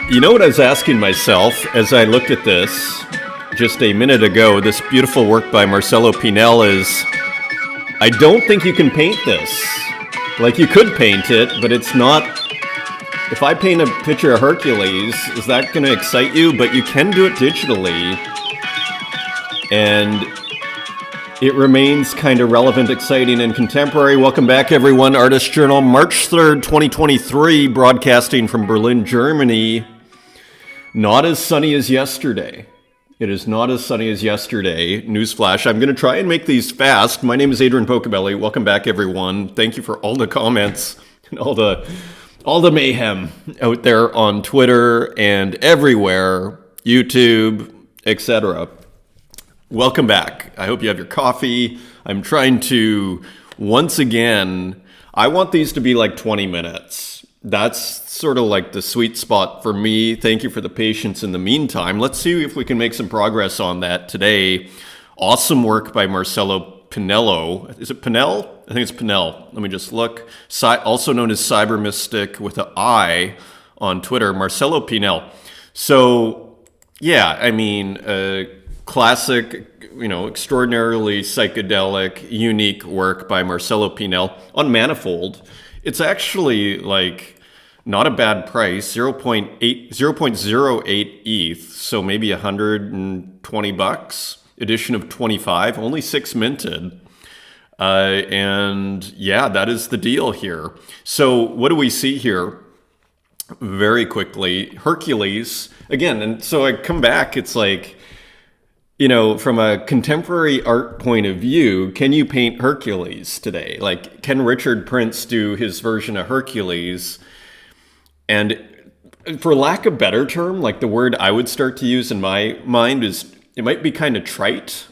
You know what I was asking myself as I looked at this just a minute ago? This beautiful work by Marcelo Pinel is, I don't think you can paint this. Like, you could paint it, but it's not. If I paint a picture of Hercules, is that going to excite you? But you can do it digitally, and it remains kind of relevant, exciting, and contemporary. Welcome back, everyone. Artist Journal, March 3rd, 2023, broadcasting from Berlin, Germany. Not as sunny as yesterday. It is not as sunny as yesterday. Newsflash. I'm going to try and make these fast. My name is Adrian Pocobelli. Welcome back, everyone. Thank you for all the comments and all the mayhem out there on Twitter and everywhere, YouTube, etc. Welcome back. I hope you have your coffee. I'm trying to, once again, I want these to be like 20 minutes. That's sort of like the sweet spot for me. Thank you for the patience in the meantime. Let's see if we can make some progress on that today. Awesome work by Marcelo Pinello. Is it Pinel? I think it's Pinel. Let me just look. Also known as Cyber Mystic with an I on Twitter, Marcelo Pinel. So, yeah, I mean, classic, extraordinarily psychedelic, unique work by Marcelo Pinel on Manifold. It's actually like not a bad price, 0.08 ETH, so maybe $120. Edition of 25, only 6 minted. And yeah, that is the deal here. So what do we see here? Very quickly, Hercules again. And so I come back, it's like, from a contemporary art point of view, can you paint Hercules today? Like, can Richard Prince do his version of Hercules? And for lack of a better term, like the word I would start to use in my mind is, it might be kind of trite.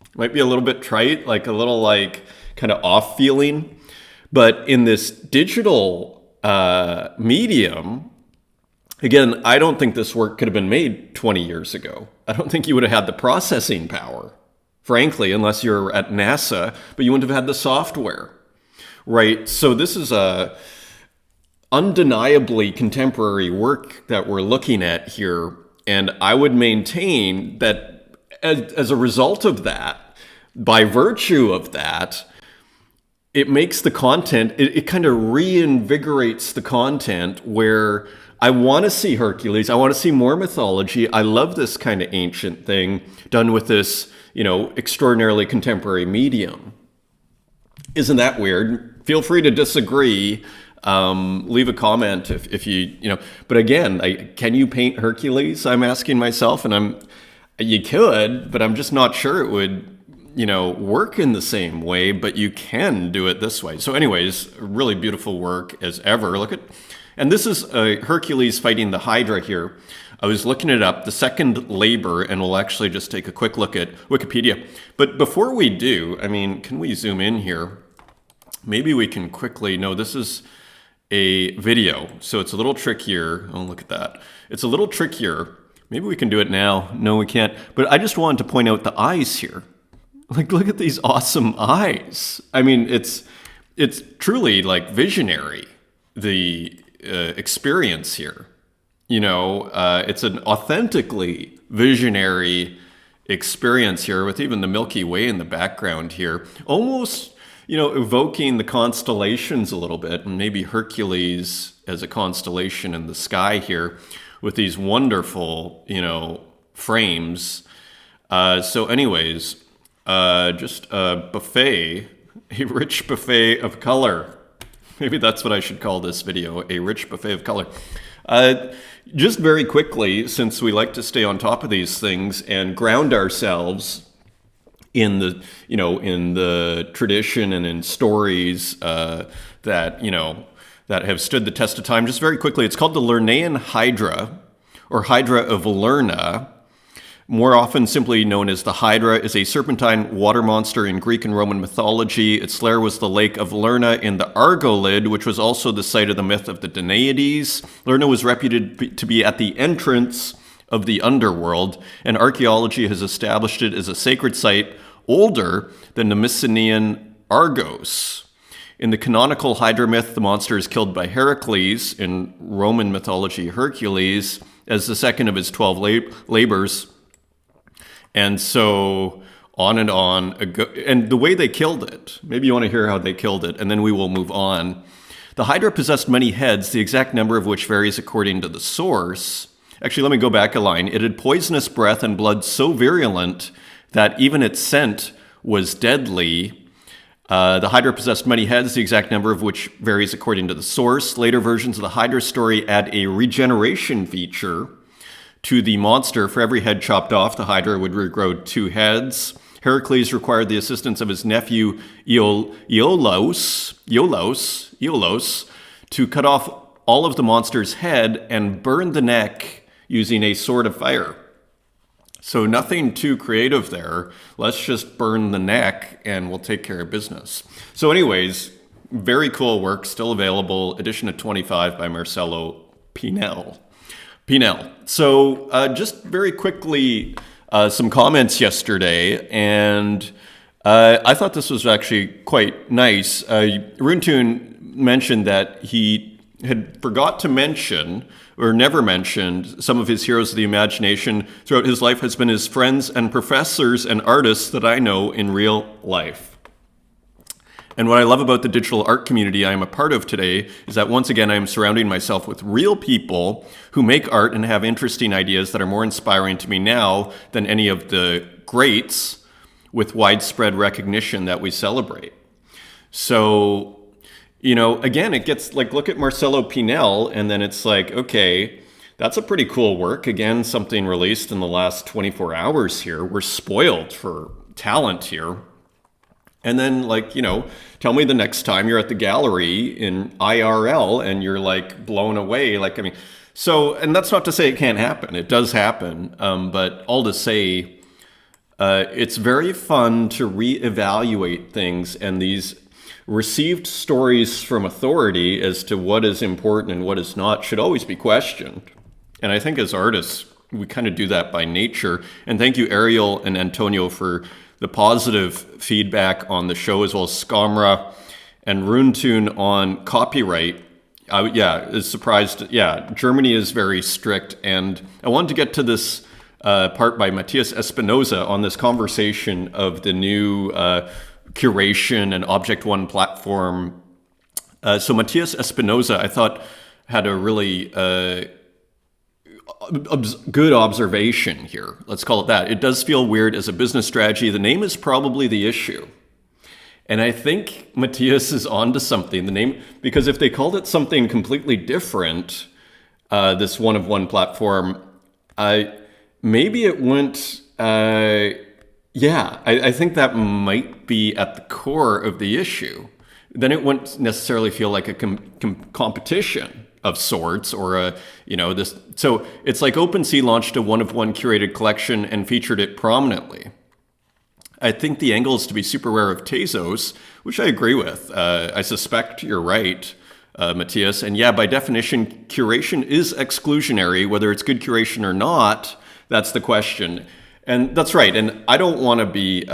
It might be a little bit trite, like a little like kind of off feeling. But in this digital medium, again, I don't think this work could have been made 20 years ago. I don't think you would have had the processing power, frankly, unless you're at NASA, but you wouldn't have had the software, right? So this is a undeniably contemporary work that we're looking at here. And I would maintain that as a result of that, by virtue of that, it makes the content, it kind of reinvigorates the content where I want to see Hercules. I want to see more mythology. I love this kind of ancient thing done with this, extraordinarily contemporary medium. Isn't that weird? Feel free to disagree. Leave a comment if you. But again, can you paint Hercules? I'm asking myself, and you could, but I'm just not sure it would, work in the same way. But you can do it this way. So, anyways, really beautiful work as ever. Look at. And this is Hercules fighting the Hydra here. I was looking it up, the second labor, and we'll actually just take a quick look at Wikipedia. But before we do, can we zoom in here? Maybe we can quickly, no, this is a video, so it's a little trickier. Oh, look at that. It's a little trickier. Maybe we can do it now. No, we can't. But I just wanted to point out the eyes here. Like, look at these awesome eyes. It's truly like visionary, the experience here. It's an authentically visionary experience here with even the Milky Way in the background here, almost evoking the constellations a little bit, and maybe Hercules as a constellation in the sky here with these wonderful frames. So anyways, just a buffet, a rich buffet of color. Maybe that's what I should call this video, a rich buffet of color. Just very quickly, since we like to stay on top of these things and ground ourselves in the, in the tradition and in stories that have stood the test of time, just very quickly, it's called the Lernaean Hydra, or Hydra of Lerna. More often simply known as the Hydra, is a serpentine water monster in Greek and Roman mythology. Its lair was the lake of Lerna in the Argolid, which was also the site of the myth of the Danaides. Lerna was reputed to be at the entrance of the underworld, and archaeology has established it as a sacred site older than the Mycenaean Argos. In the canonical Hydra myth, the monster is killed by Heracles. In Roman mythology, Hercules, as the second of his 12 labors. And so on and on. And the way they killed it, maybe you want to hear how they killed it, and then we will move on. The Hydra possessed many heads, the exact number of which varies according to the source. Actually, let me go back a line. It had poisonous breath and blood so virulent that even its scent was deadly. The Hydra possessed many heads, the exact number of which varies according to the source. Later versions of the Hydra story add a regeneration feature to the monster. For every head chopped off, the Hydra would regrow 2 heads. Heracles required the assistance of his nephew Iolaus to cut off all of the monster's head and burn the neck using a sword of fire. So nothing too creative there. Let's just burn the neck and we'll take care of business. So anyways, very cool work, still available, edition of 25 by Marcelo Pinel. So just very quickly, some comments yesterday, and I thought this was actually quite nice. Runetoon mentioned that he had forgot to mention or never mentioned some of his heroes of the imagination throughout his life has been his friends and professors and artists that I know in real life. And what I love about the digital art community I am a part of today is that once again I am surrounding myself with real people who make art and have interesting ideas that are more inspiring to me now than any of the greats with widespread recognition that we celebrate. So, again, it gets like, look at Marcelo Pinel, and then it's like, okay, that's a pretty cool work. Again, something released in the last 24 hours here. We're spoiled for talent here. And then, tell me the next time you're at the gallery in IRL and you're like blown away. And that's not to say it can't happen. It does happen. But all to say, it's very fun to reevaluate things, and these received stories from authority as to what is important and what is not should always be questioned. And I think as artists, we kind of do that by nature. And thank you, Ariel and Antonio, for the positive feedback on the show, as well as Skamra and Runetoon on copyright. Is surprised. Yeah, Germany is very strict. And I wanted to get to this part by Matthias Espinosa on this conversation of the new curation and Object One platform. So Matthias Espinosa, I thought, had a really good observation here. Let's call it that. It does feel weird as a business strategy. The name is probably the issue. And I think Matthias is onto something. The name, because if they called it something completely different, this one-of-one platform, maybe it wouldn't... I think that might be at the core of the issue. Then it wouldn't necessarily feel like a competition of sorts, or this. So it's like OpenSea launched a one-of-one curated collection and featured it prominently. I think the angle is to be super aware of Tezos, which I agree with. I suspect you're right, Matthias. And yeah, by definition, curation is exclusionary. Whether it's good curation or not, that's the question. And that's right. And I don't want to be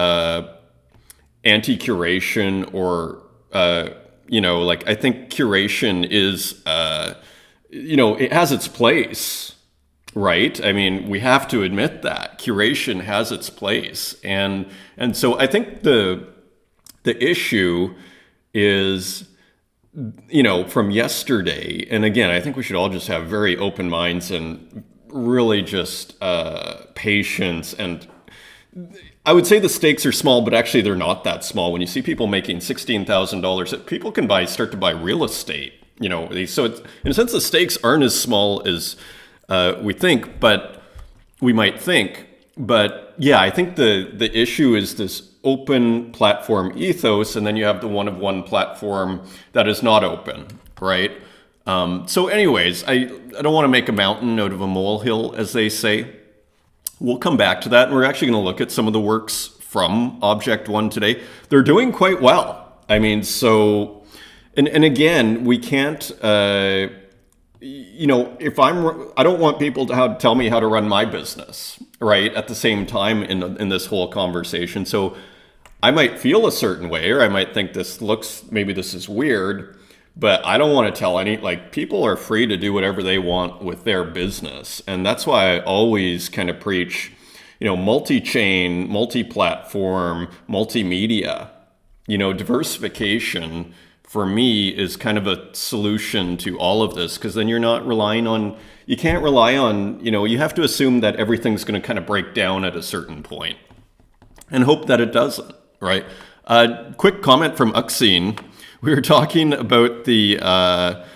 anti-curation or, I think curation is, it has its place, right? I mean, we have to admit that curation has its place. And so I think the issue is, from yesterday, and again, I think we should all just have very open minds and really just patience. And I would say the stakes are small, but actually they're not that small. When you see people making $16,000, people can start to buy real estate. So it's, in a sense, the stakes aren't as small as we think, but we might think. But yeah, I think the issue is this open platform ethos, and then you have the one-of-one platform that is not open, right? So anyways, I don't want to make a mountain out of a molehill, as they say. We'll come back to that, and we're actually going to look at some of the works from Object One today. They're doing quite well. I mean, so, and again, we can't, I don't want people to tell me how to run my business, right, at the same time in this whole conversation. So I might feel a certain way, or I might think maybe this is weird, but I don't want to tell people are free to do whatever they want with their business. And that's why I always kind of preach, multi-chain, multi-platform, multimedia, diversification for me is kind of a solution to all of this, because then you can't rely on, you have to assume that everything's going to kind of break down at a certain point and hope that it doesn't, right? Quick comment from Uxine. We were talking about the ad,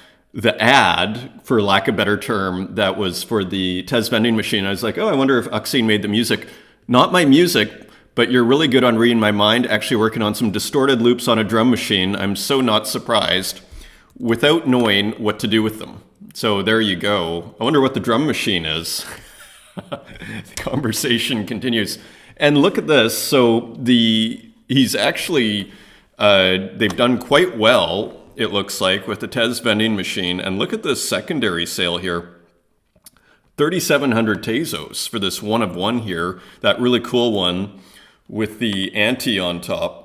for lack of a better term, that was for the Tez vending machine. I was like, oh, I wonder if Uxine made the music. Not my music, but you're really good on reading my mind, actually working on some distorted loops on a drum machine. I'm so not surprised, without knowing what to do with them. So there you go. I wonder what the drum machine is. The conversation continues. And look at this. So he's actually, they've done quite well, it looks like, with the Tez vending machine. And look at this secondary sale here. 3,700 Tezos for this one of one here. That really cool one with the ante on top.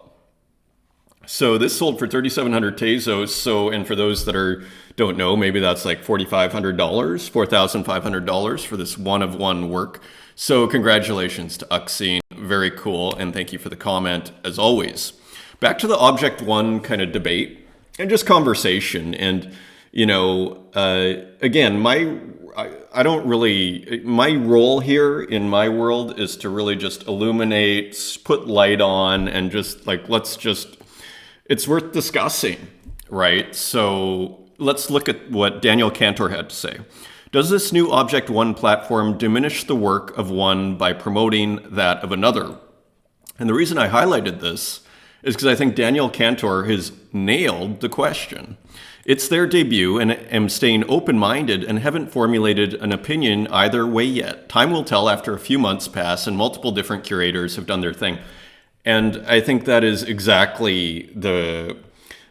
So this sold for 3,700 Tezos. So, and for those that don't know, maybe that's like $4,500, $4,500 for this one of one work. So congratulations to Uxine. Very cool. And thank you for the comment as always. Back to the Object One kind of debate and just conversation. And, again, my role here in my world is to really just illuminate, put light on, and just it's worth discussing, right? So let's look at what Daniel Cantor had to say. Does this new Object One platform diminish the work of one by promoting that of another? And the reason I highlighted this is because I think Daniel Cantor has nailed the question. It's their debut, and am staying open-minded and haven't formulated an opinion either way yet. Time will tell after a few months pass and multiple different curators have done their thing. And I think that is exactly the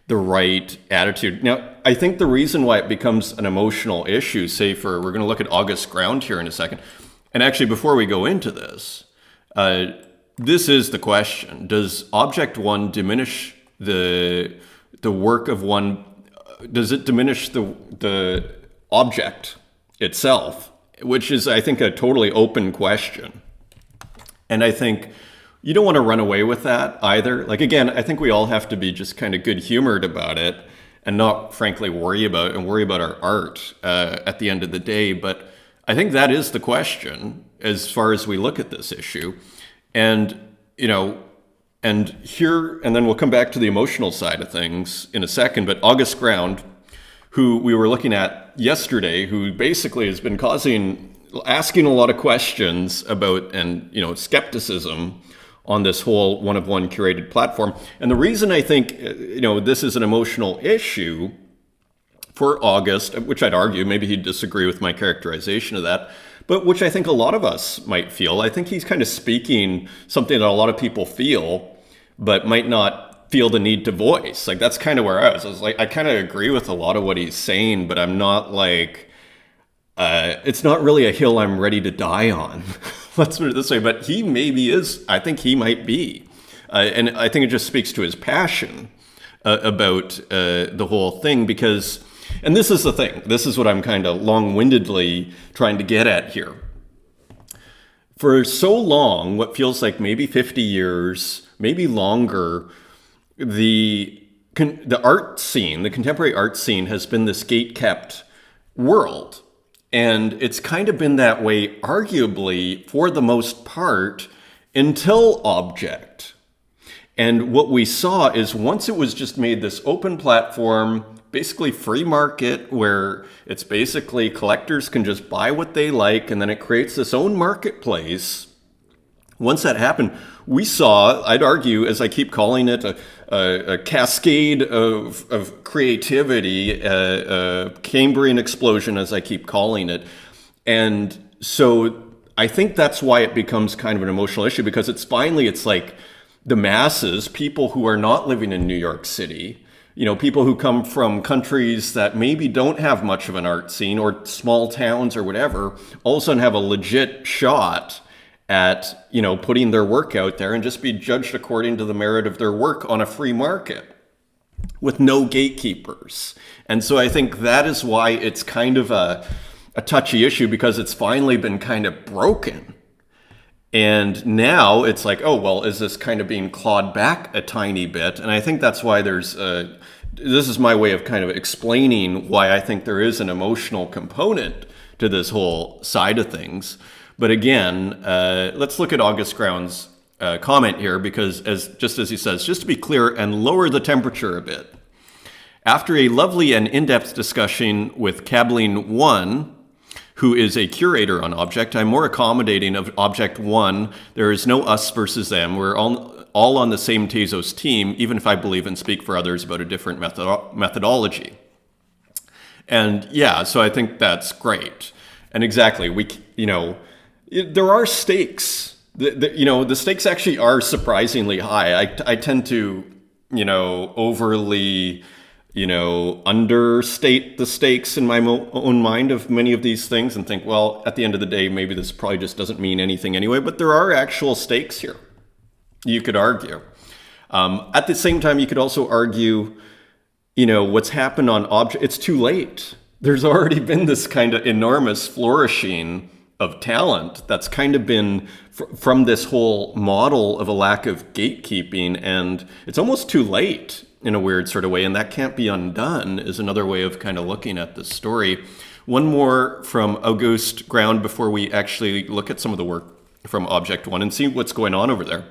right attitude. Now, I think the reason why it becomes an emotional issue, we're going to look at August Ground here in a second. And actually, before we go into this, this is the question. Does Object One diminish the work of one? Does it diminish the object itself? Which is, I think, a totally open question. And I think you don't want to run away with that either. Again, I think we all have to be just kind of good-humored about it and not, frankly, worry about our art at the end of the day. But I think that is the question as far as we look at this issue. And, and then we'll come back to the emotional side of things in a second, but August Ground, who we were looking at yesterday, who basically has been asking a lot of questions about, and, skepticism on this whole one-of-one curated platform. And the reason I think, this is an emotional issue for August, which I'd argue, maybe he'd disagree with my characterization of that, but which I think a lot of us might feel. I think he's kind of speaking something that a lot of people feel, but might not feel the need to voice. That's kind of where I was I kind of agree with a lot of what he's saying, but I'm not it's not really a hill I'm ready to die on. Let's put it this way, but he maybe is. I think he might be. And I think it just speaks to his passion about the whole thing, because, and this is the thing, this is what I'm kind of long-windedly trying to get at here. For so long, what feels like maybe 50 years, maybe longer, the art scene, the contemporary art scene has been this gate-kept world. And it's kind of been that way, arguably, for the most part, until Object. And what we saw is once it was just made this open platform, basically free market, where it's basically collectors can just buy what they like, and then it creates this own marketplace. Once that happened, we saw, I'd argue, as I keep calling it, a cascade of creativity, a Cambrian explosion, as I keep calling it. And so I think that's why it becomes kind of an emotional issue, because it's like the masses, people who are not living in New York City, people who come from countries that maybe don't have much of an art scene, or small towns or whatever, all of a sudden have a legit shot at, putting their work out there and just be judged according to the merit of their work on a free market with no gatekeepers. And so I think that is why it's kind of a touchy issue, because it's finally been kind of broken. And now it's like, oh, well, is this kind of being clawed back a tiny bit? And I think that's why this is my way of kind of explaining why I think there is an emotional component to this whole side of things. But again, let's look at August Ground's comment here, because just as he says, just to be clear and lower the temperature a bit. After a lovely and in-depth discussion with Cabling 1, who is a curator on Object, I'm more accommodating of Object 1. There is no us versus them. We're all on the same Tezos team, even if I believe and speak for others about a different methodology. And yeah, so I think that's great. And exactly, there are stakes. The stakes actually are surprisingly high. I tend to, overly, understate the stakes in my own mind of many of these things and think, well, at the end of the day, maybe this probably just doesn't mean anything anyway. But there are actual stakes here, you could argue. At the same time, you could also argue, what's happened on Object, it's too late. There's already been this kind of enormous flourishing of talent that's kind of been from this whole model of a lack of gatekeeping, and it's almost too late in a weird sort of way, and that can't be undone is another way of kind of looking at this story. One more from August Ground before we actually look at some of the work from Object 1 and see what's going on over there.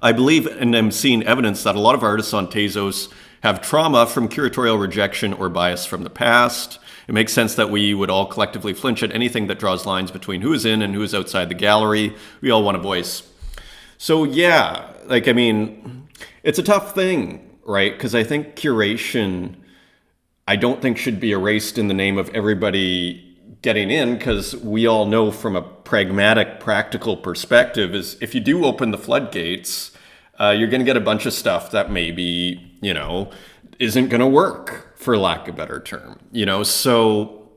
I believe and I'm seeing evidence that a lot of artists on Tezos have trauma from curatorial rejection or bias from the past. It makes sense that we would all collectively flinch at anything that draws lines between who is in and who is outside the gallery. We all want a voice. So yeah, it's a tough thing, right? Because I think curation, I don't think should be erased in the name of everybody getting in, because we all know from a pragmatic, practical perspective is if you do open the floodgates, you're going to get a bunch of stuff that maybe, isn't going to work, for lack of a better term, So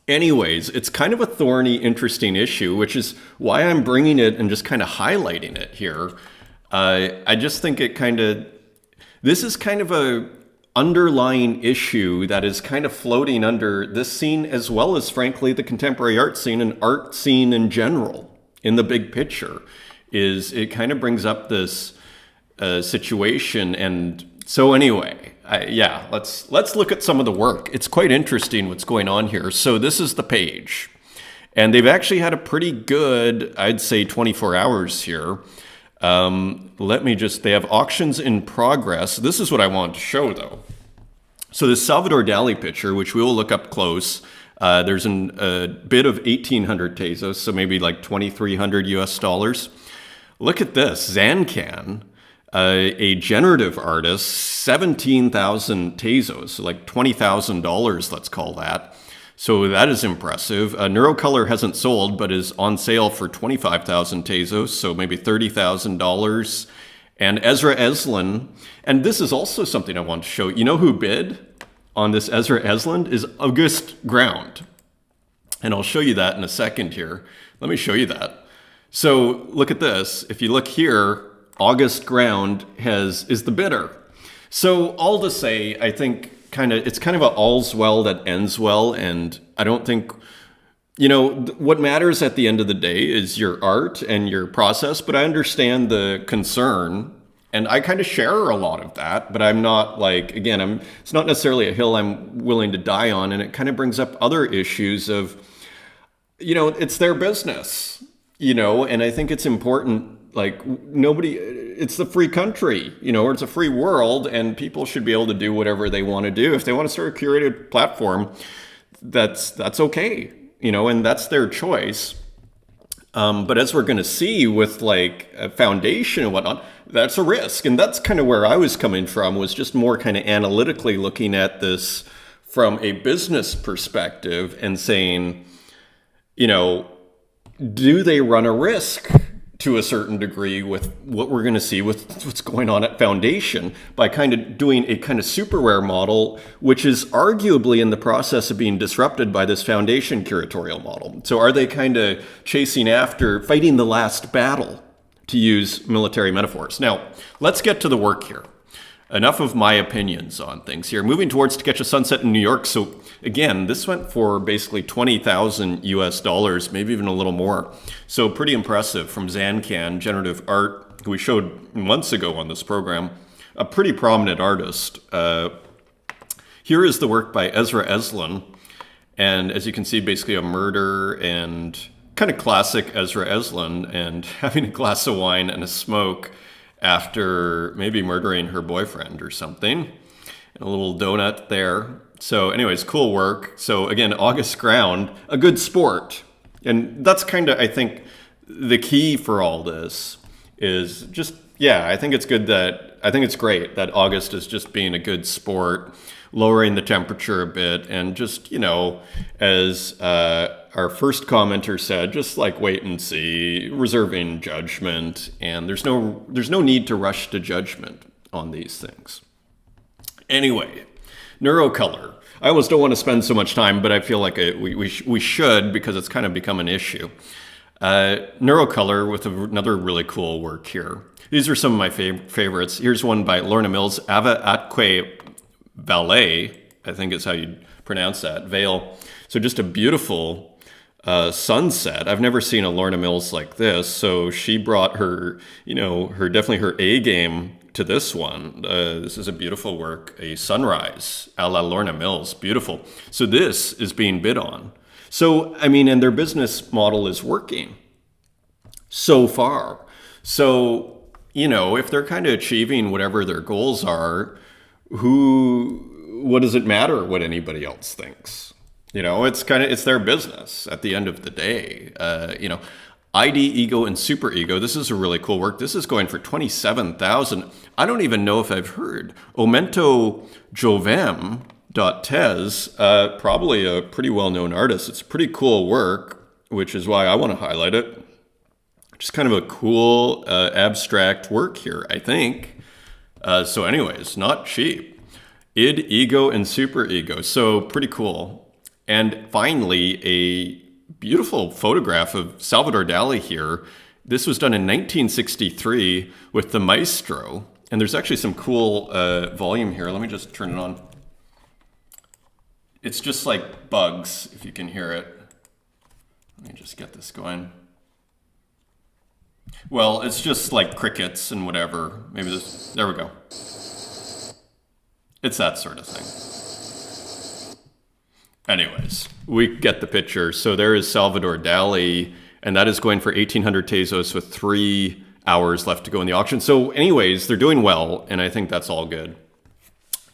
anyways, it's kind of a thorny, interesting issue, which is why I'm bringing it and just kind of highlighting it here. I just think this is kind of a underlying issue that is kind of floating under this scene, as well as, frankly, the contemporary art scene and art scene in general in the big picture. It kind of brings up this situation. And so anyway, let's look at some of the work. It's quite interesting what's going on here. So this is the page, and they've actually had a pretty good, I'd say, 24 hours here. They have auctions in progress. This is what I want to show, though. So this Salvador Dali picture, which we will look up close, there's a bid of 1,800 Tezos, so maybe like 2,300 US dollars. Look at this, Zancan, a generative artist, 17,000 Tezos, so like $20,000, let's call that. So that is impressive. Neurocolor hasn't sold, but is on sale for 25,000 Tezos, so maybe $30,000. And Ezra Esland, and this is also something I want to show. You know who bid on this Ezra Esland is August Ground. And I'll show you that in a second here. Let me show you that. So look at this. If you look here, August Ground is the bidder. So all to say, I think it's kind of a all's well that ends well. And I don't think, what matters at the end of the day is your art and your process. But I understand the concern, and I kind of share a lot of that. But I'm not it's not necessarily a hill I'm willing to die on. And it kind of brings up other issues of, it's their business, and I think it's important. It's the free country, or it's a free world, and people should be able to do whatever they want to do. If they want to start a curated platform, that's okay, and that's their choice. But as we're going to see with a foundation and whatnot, that's a risk. And that's kind of where I was coming from, was just more kind of analytically looking at this from a business perspective and saying, do they run a risk to a certain degree with what we're going to see with what's going on at Foundation by kind of doing a kind of super rare model, which is arguably in the process of being disrupted by this Foundation curatorial model. So are they kind of chasing after fighting the last battle, to use military metaphors? Now, let's get to the work here. Enough of my opinions on things here. Moving towards To Catch a Sunset in New York. So again, this went for basically 20,000 US dollars, maybe even a little more. So pretty impressive from Zancan Generative Art, who we showed months ago on this program. A pretty prominent artist. Here is the work by Ezra Eslin. And as you can see, basically a murder and kind of classic Ezra Eslin and having a glass of wine and a smoke after maybe murdering her boyfriend or something. And a little donut there. So anyways, cool work. So again, August Ground, a good sport. And that's kind of, I think, the key for all this is just, yeah, I think it's great that August is just being a good sport, lowering the temperature a bit, and just, as our first commenter said, just like wait and see, reserving judgment, and there's no need to rush to judgment on these things. Anyway, neurocolor. I almost don't want to spend so much time, but I feel like we should, because it's kind of become an issue. Neurocolor with another really cool work here. These are some of my favorites. Here's one by Lorna Mills, Ava Atque Valet, I think is how you pronounce that, Vale. So just a beautiful sunset. I've never seen a Lorna Mills like this. So she brought her definitely her A game to this one. This is a beautiful work, a sunrise a la Lorna Mills, beautiful. So this is being bid on. So, and their business model is working so far. So, if they're kind of achieving whatever their goals are, what does it matter what anybody else thinks? It's their business at the end of the day. ID, Ego, and Super Ego. This is a really cool work. This is going for 27,000. I don't even know if I've heard. Aumento Jovem Tez, probably a pretty well-known artist. It's a pretty cool work, which is why I want to highlight it. Just kind of a cool abstract work here, I think. So anyways, not cheap. Id, Ego, and Super Ego. So pretty cool. And finally, a beautiful photograph of Salvador Dali here. This was done in 1963 with the Maestro. And there's actually some cool volume here. Let me just turn it on. It's just like bugs, if you can hear it. Let me just get this going. Well, it's just like crickets and whatever. Maybe this, there we go. It's that sort of thing. Anyways, we get the picture. So there is Salvador Dali, and that is going for 1,800 Tezos with 3 hours left to go in the auction. So anyways, they're doing well, and I think that's all good.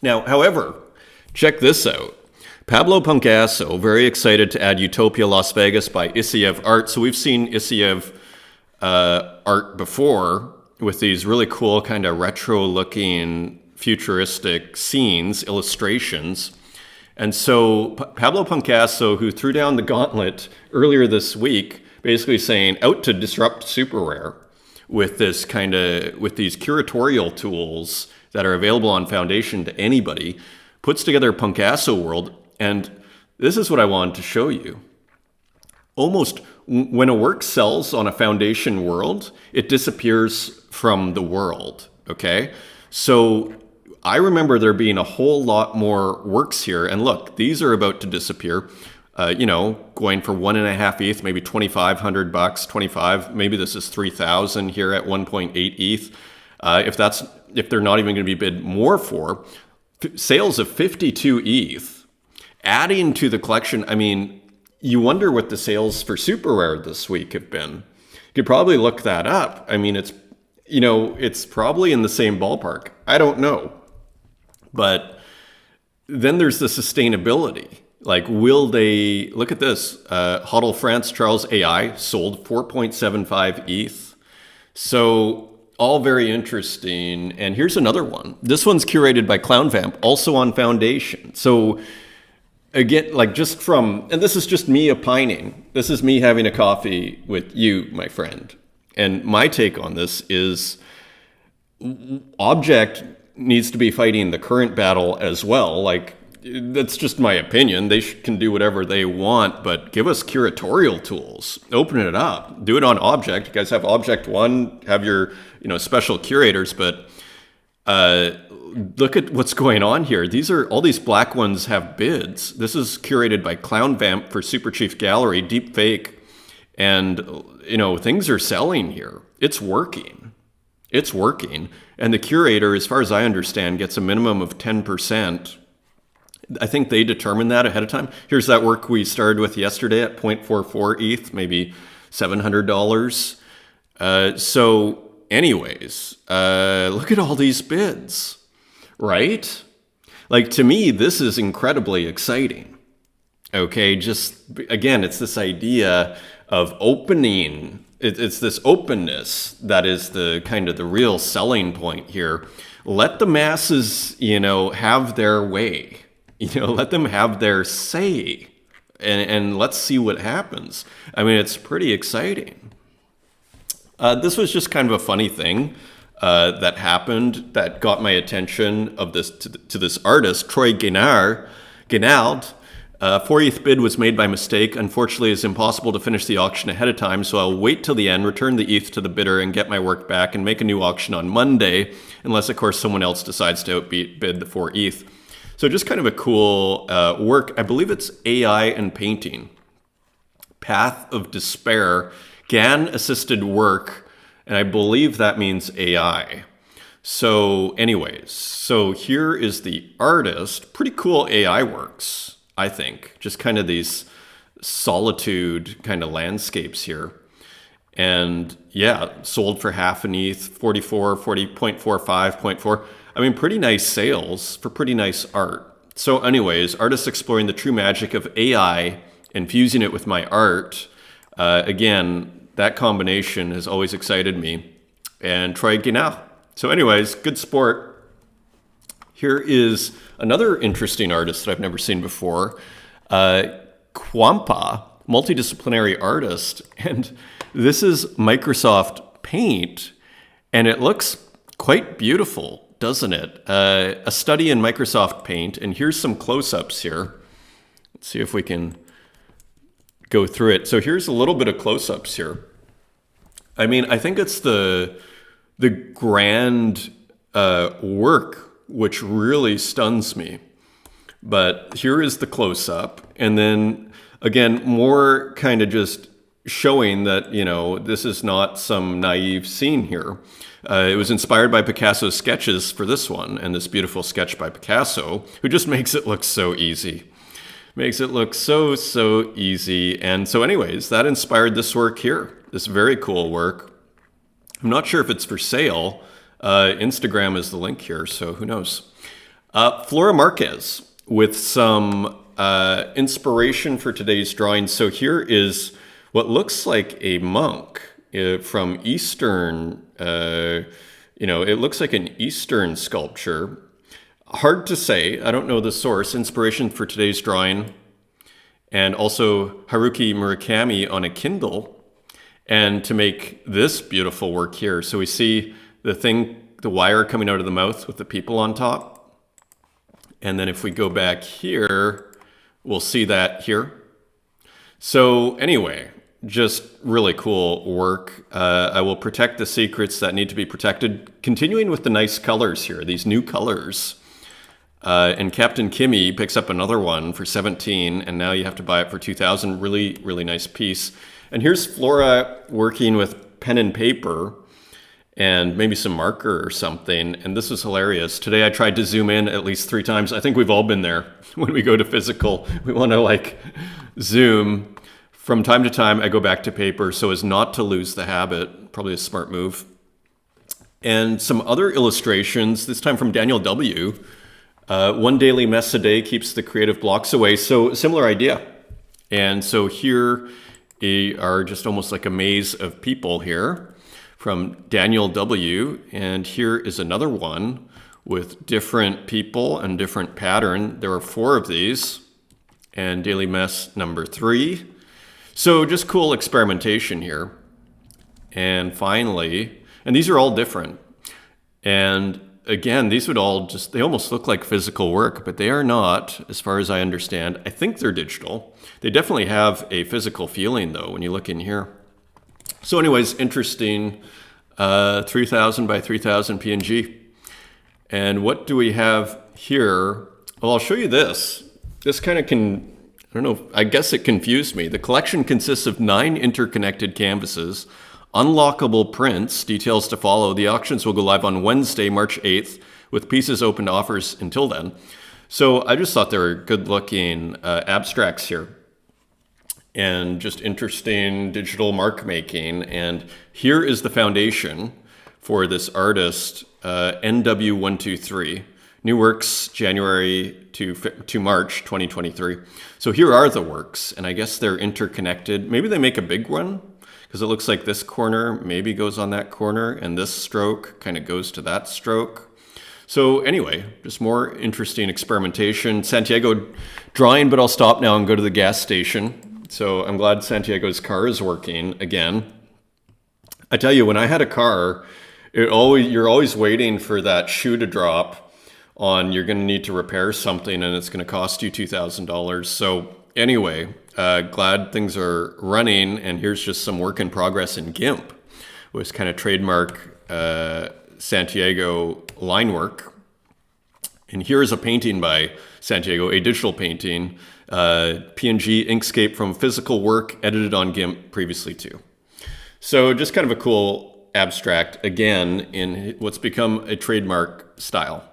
Now, however, check this out. Pablo Puncasso, very excited to add Utopia Las Vegas by Isiev Art. So we've seen Isiev art before with these really cool kind of retro-looking futuristic scenes, illustrations. And so Pablo Puncasso, who threw down the gauntlet earlier this week, basically saying out to disrupt super rare with these curatorial tools that are available on Foundation to anybody, puts together Puncasso World. And this is what I wanted to show you. Almost when a work sells on a Foundation World, it disappears from the world, okay? So I remember there being a whole lot more works here. And look, these are about to disappear, going for 1.5 ETH, maybe 2,500 bucks, 25, maybe this is 3,000 here at 1.8 ETH. If they're not even going to be bid more for, sales of 52 ETH, adding to the collection. You wonder what the sales for super rare this week have been. You could probably look that up. It's probably in the same ballpark. I don't know. But then there's the sustainability. Like, will they, look at this, Hodl France Charles AI sold 4.75 ETH. So all very interesting. And here's another one. This one's curated by Clown Vamp, also on Foundation. So again, and this is just me opining. This is me having a coffee with you, my friend. And my take on this is object needs to be fighting the current battle as well. Like, that's just my opinion. They can do whatever they want, but give us curatorial tools. Open it up. Do it on object. You guys have object one, have your special curators, but look at what's going on here. All these black ones have bids. This is curated by Clown Vamp for Super Chief Gallery, deep fake, and things are selling here. It's working. It's working. And the curator, as far as I understand, gets a minimum of 10%. I think they determine that ahead of time. Here's that work we started with yesterday at 0.44 ETH, maybe $700. So anyways, look at all these bids, right? Like, to me, this is incredibly exciting. Okay, just, again, it's this idea of opening. It's this openness that is the kind of the real selling point here. Let the masses, have their way. Let them have their say, and let's see what happens. I mean, it's pretty exciting. This was just kind of a funny thing that happened that got my attention to this artist, Troy Guénard. 4 ETH bid was made by mistake. Unfortunately, it's impossible to finish the auction ahead of time, so I'll wait till the end, return the ETH to the bidder, and get my work back and make a new auction on Monday, unless, of course, someone else decides to outbid the 4 ETH. So just kind of a cool work. I believe it's AI and painting. Path of Despair, GAN-assisted work, and I believe that means AI. So anyways, so here is the artist. Pretty cool AI works, I think. Just kind of these solitude kind of landscapes here. And yeah, sold for half an ETH, 40.45, 0.4. I mean, pretty nice sales for pretty nice art. So anyways, artists exploring the true magic of AI and fusing it with my art. Again, that combination has always excited me. And Troy Guénard. So anyways, good sport. Here is another interesting artist that I've never seen before. Kwampa, multidisciplinary artist. And this is Microsoft Paint. And it looks quite beautiful, doesn't it? A study in Microsoft Paint, and here's some close-ups here. Let's see if we can go through it. So here's a little bit of close-ups here. I mean, I think it's the grand work which really stuns me. But here is the close-up, and then again, more kind of just showing that, this is not some naive scene here. It was inspired by Picasso's sketches for this one, and this beautiful sketch by Picasso, who just makes it look so easy. Makes it look so easy. And so anyways, that inspired this work here, this very cool work. I'm not sure if it's for sale. Instagram is the link here, so who knows. Flora Marquez with some inspiration for today's drawing. So here is what looks like a monk from Eastern, it looks like an Eastern sculpture. Hard to say. I don't know the source. Inspiration for today's drawing. And also Haruki Murakami on a Kindle. And to make this beautiful work here. So we see the wire coming out of the mouth with the people on top. And then if we go back here, we'll see that here. So anyway, just really cool work. I will protect the secrets that need to be protected. Continuing with the nice colors here, these new colors. And Captain Kimmy picks up another one for 17, and now you have to buy it for 2,000. Really, really nice piece. And here's Flora working with pen and paper and maybe some marker or something. And this is hilarious. Today I tried to zoom in at least 3 times. I think we've all been there. When we go to physical, we want to zoom. From time to time, I go back to paper so as not to lose the habit. Probably a smart move. And some other illustrations, this time from Daniel W. One daily mess a day keeps the creative blocks away. So similar idea. And so here are just almost like a maze of people here from Daniel W. And here is another one with different people and different pattern. There are 4 of these. And daily mess number 3. So just cool experimentation here. And finally, and these are all different. And again, these would all just, they almost look like physical work, but they are not, as far as I understand. I think they're digital. They definitely have a physical feeling, though, when you look in here. So anyways, interesting, 3000 by 3000 PNG. And what do we have here? Well, I'll show you this. This kind of can, I don't know, I guess it confused me. The collection consists of 9 interconnected canvases, unlockable prints, details to follow. The auctions will go live on Wednesday, March 8th, with pieces open to offers until then. So I just thought they were good looking abstracts here and just interesting digital mark making. And here is the foundation for this artist, NW123. New works January to March 2023. So here are the works, and I guess they're interconnected. Maybe they make a big one, because it looks like this corner maybe goes on that corner, and this stroke kind of goes to that stroke. So anyway, just more interesting experimentation. Santiago drawing, but I'll stop now and go to the gas station. So I'm glad Santiago's car is working again. I tell you, when I had a car, you're always waiting for that shoe to drop on you're going to need to repair something, and it's going to cost you $2,000. So anyway, glad things are running, and here's just some work in progress in GIMP, was kind of trademark Santiago line work. And here's a painting by Santiago, a digital painting, PNG Inkscape from physical work edited on GIMP previously too. So just kind of a cool abstract, again, in what's become a trademark style.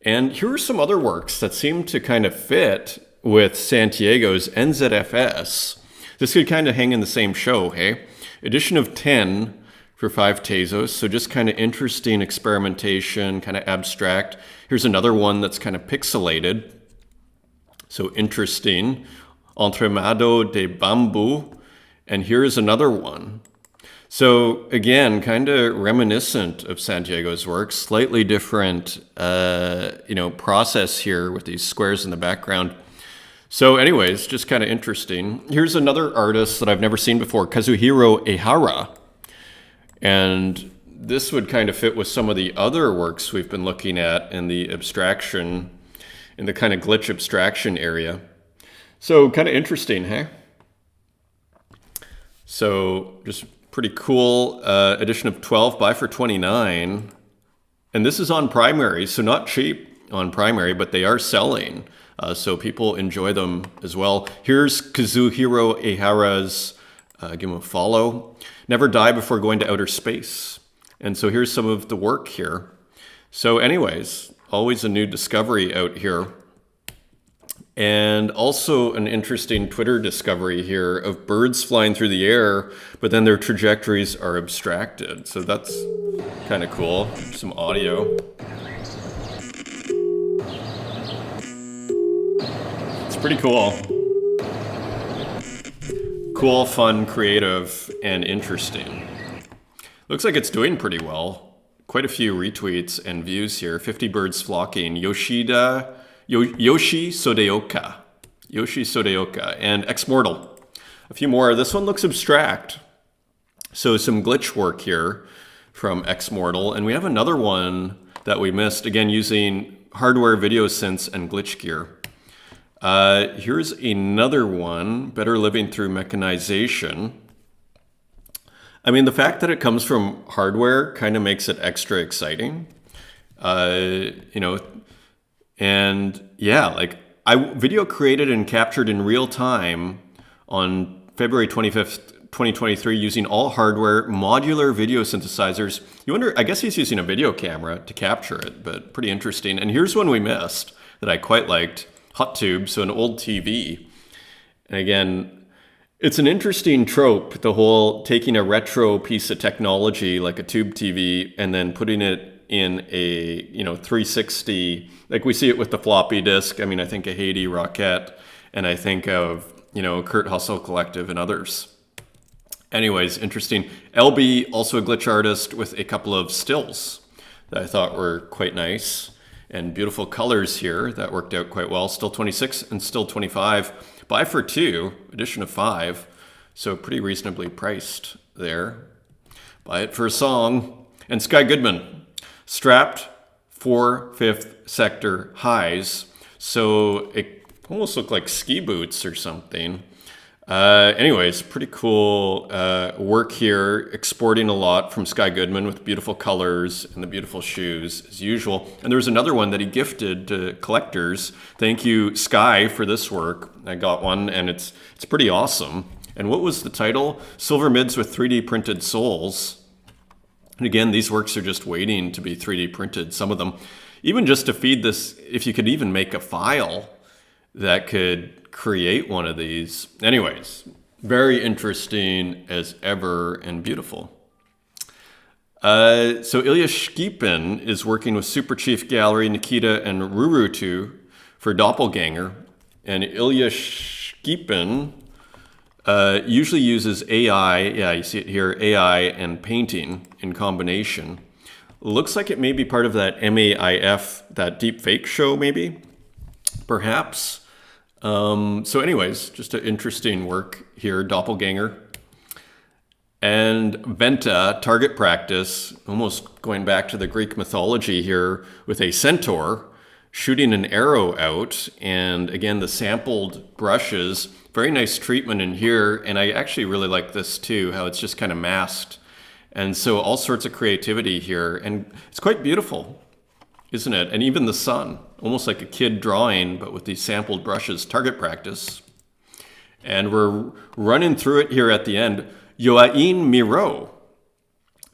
And here are some other works that seem to kind of fit with Santiago's NZFS. This could kind of hang in the same show, hey? Edition of 10 for 5 Tezos. So just kind of interesting experimentation, kind of abstract. Here's another one that's kind of pixelated. So interesting. Entremado de Bamboo. And here's another one. So again, kind of reminiscent of Santiago's work, slightly different, process here with these squares in the background. So anyways, just kind of interesting. Here's another artist that I've never seen before, Kazuhiro Ehara. And this would kind of fit with some of the other works we've been looking at in the abstraction, in the kind of glitch abstraction area. So kind of interesting, hey? So just pretty cool edition of 12, buy for 29. And this is on primary, so not cheap on primary, but they are selling. So people enjoy them as well. Here's Kazuhiro Ehara's, give him a follow. Never die before going to outer space. And so here's some of the work here. So anyways, always a new discovery out here. And also an interesting Twitter discovery here of birds flying through the air, but then their trajectories are abstracted. So that's kind of cool. Some audio. It's pretty cool. Cool, fun, creative, and interesting. Looks like it's doing pretty well. Quite a few retweets and views here. 50 birds flocking. Yoshi Sodeoka. Yoshi Sodeoka. And X-Mortal. A few more. This one looks abstract. So some glitch work here from X-Mortal. And we have another one that we missed, again, using hardware, video synths, and glitch gear. Here's another one, Better Living Through Mechanization. I mean, the fact that it comes from hardware kind of makes it extra exciting. And yeah, like I video created and captured in real time on February 25th, 2023 using all hardware modular video synthesizers. You wonder, I guess he's using a video camera to capture it, but pretty interesting. And here's one we missed that I quite liked, Hot Tube, so an old TV. And again, it's an interesting trope, the whole taking a retro piece of technology like a tube TV and then putting it in a 360, like we see it with the floppy disk. I mean, I think of Haiti Rocket, and I think of Kurt Hustle Collective and others. Anyways, interesting. LB, also a glitch artist, with a couple of stills that I thought were quite nice and beautiful colors here that worked out quite well. Still 26 and still 25. Buy for 2, edition of 5, so pretty reasonably priced there. Buy it for a song. And Sky Goodman, strapped 4/5 sector highs. So it almost looked like ski boots or something. Anyways, pretty cool work here, exporting a lot from Sky Goodman with beautiful colors and the beautiful shoes as usual. And there was another one that he gifted to collectors. Thank you, Sky, for this work. I got one and it's pretty awesome. And what was the title? Silver Mids with 3D printed soles. And again, these works are just waiting to be 3D printed, some of them. Even just to feed this, if you could even make a file that could create one of these. Anyways, very interesting as ever and beautiful. So Ilya Shkipin is working with Super Chief Gallery, Nikita and Rurutu for Doppelganger. And Ilya Shkipin usually uses AI, yeah, you see it here, AI and painting in combination. Looks like it may be part of that MAIF, that deep fake show maybe, perhaps. So anyways, just an interesting work here, Doppelganger. And Venta, target practice, almost going back to the Greek mythology here with a centaur shooting an arrow out. And again, the sampled brushes, very nice treatment in here. And I actually really like this too, how it's just kind of masked. And so all sorts of creativity here. And it's quite beautiful, isn't it? And even the sun, almost like a kid drawing, but with these sampled brushes, target practice. And we're running through it here at the end. Joaquin Miro,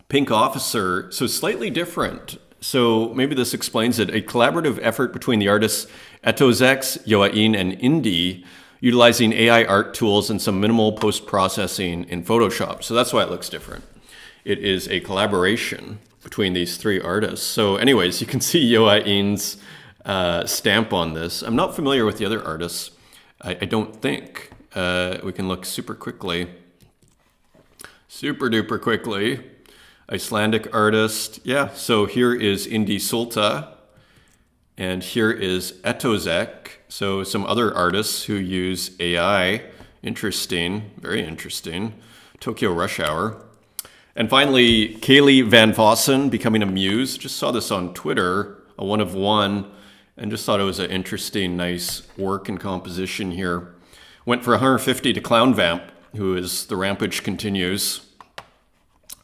Pink Officer, so slightly different. So maybe this explains it. A collaborative effort between the artists Tezos, Joaquin, and Indy, utilizing AI art tools and some minimal post-processing in Photoshop. So that's why it looks different. It is a collaboration between these three artists. So anyways, you can see Joaquin's stamp on this. I'm not familiar with the other artists. I don't think. We can look super quickly. Super duper quickly. Icelandic artist. Yeah, so here is Indy Sulta. And here is Etozek. So some other artists who use AI. Interesting, very interesting. Tokyo Rush Hour. And finally, Kaylee Van Vossen, Becoming a Muse. Just saw this on Twitter, a one of one, and just thought it was an interesting, nice work and composition here. Went for 150 to Clown Vamp, who is The Rampage Continues.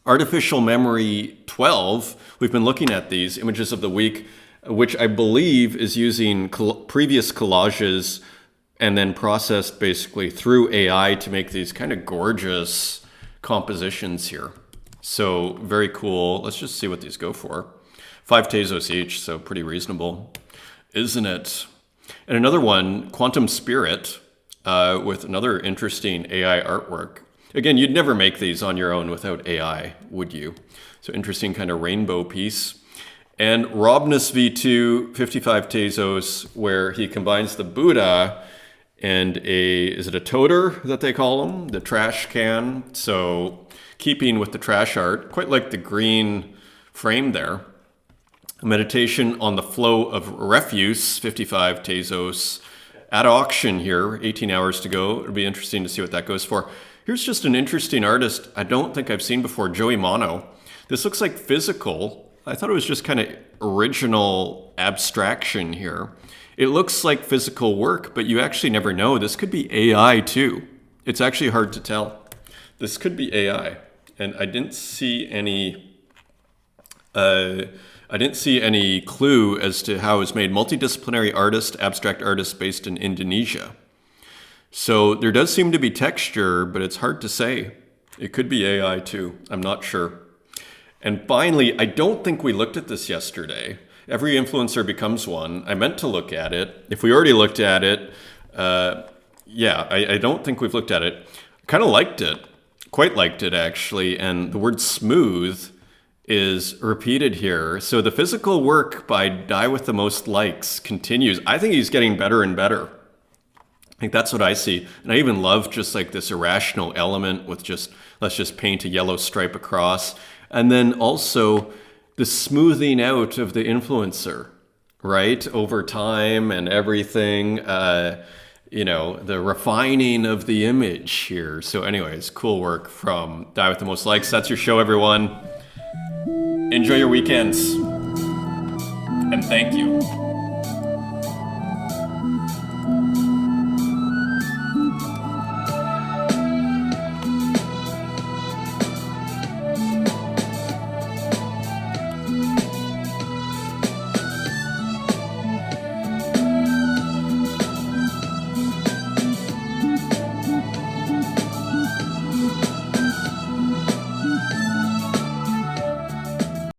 Artificial Memory 12, we've been looking at these images of the week, which I believe is using previous collages and then processed basically through AI to make these kind of gorgeous compositions here. So very cool. Let's just see what these go for. 5 Tezos each, so pretty reasonable, isn't it? And another one, Quantum Spirit, with another interesting AI artwork. Again, you'd never make these on your own without AI, would you? So interesting kind of rainbow piece. And Robness V2, 55 Tezos, where he combines the Buddha and is it a toter that they call them? The trash can. So keeping with the trash art, quite like the green frame there. A meditation on the flow of refuse, 55 Tezos, at auction here, 18 hours to go. It'll be interesting to see what that goes for. Here's just an interesting artist I don't think I've seen before, Joey Mono. This looks like physical. I thought it was just kind of original abstraction here. It looks like physical work, but you actually never know. This could be AI too. It's actually hard to tell. This could be AI. And I didn't see any clue as to how it was made. Multidisciplinary artist, abstract artist based in Indonesia. So there does seem to be texture, but it's hard to say. It could be AI too. I'm not sure. And finally, I don't think we looked at this yesterday. Every influencer becomes one. I meant to look at it. If we already looked at it, I don't think we've looked at it. Kind of liked it. Quite liked it, actually. And the word smooth is repeated here. So the physical work by Die with the Most Likes continues. I think he's getting better and better. I think that's what I see. And I even love just like this irrational element with just, let's just paint a yellow stripe across. And then also the smoothing out of the influencer, right? Over time and everything. the refining of the image here. So anyways, cool work from Die With The Most Likes. That's your show, everyone. Enjoy your weekends. And thank you.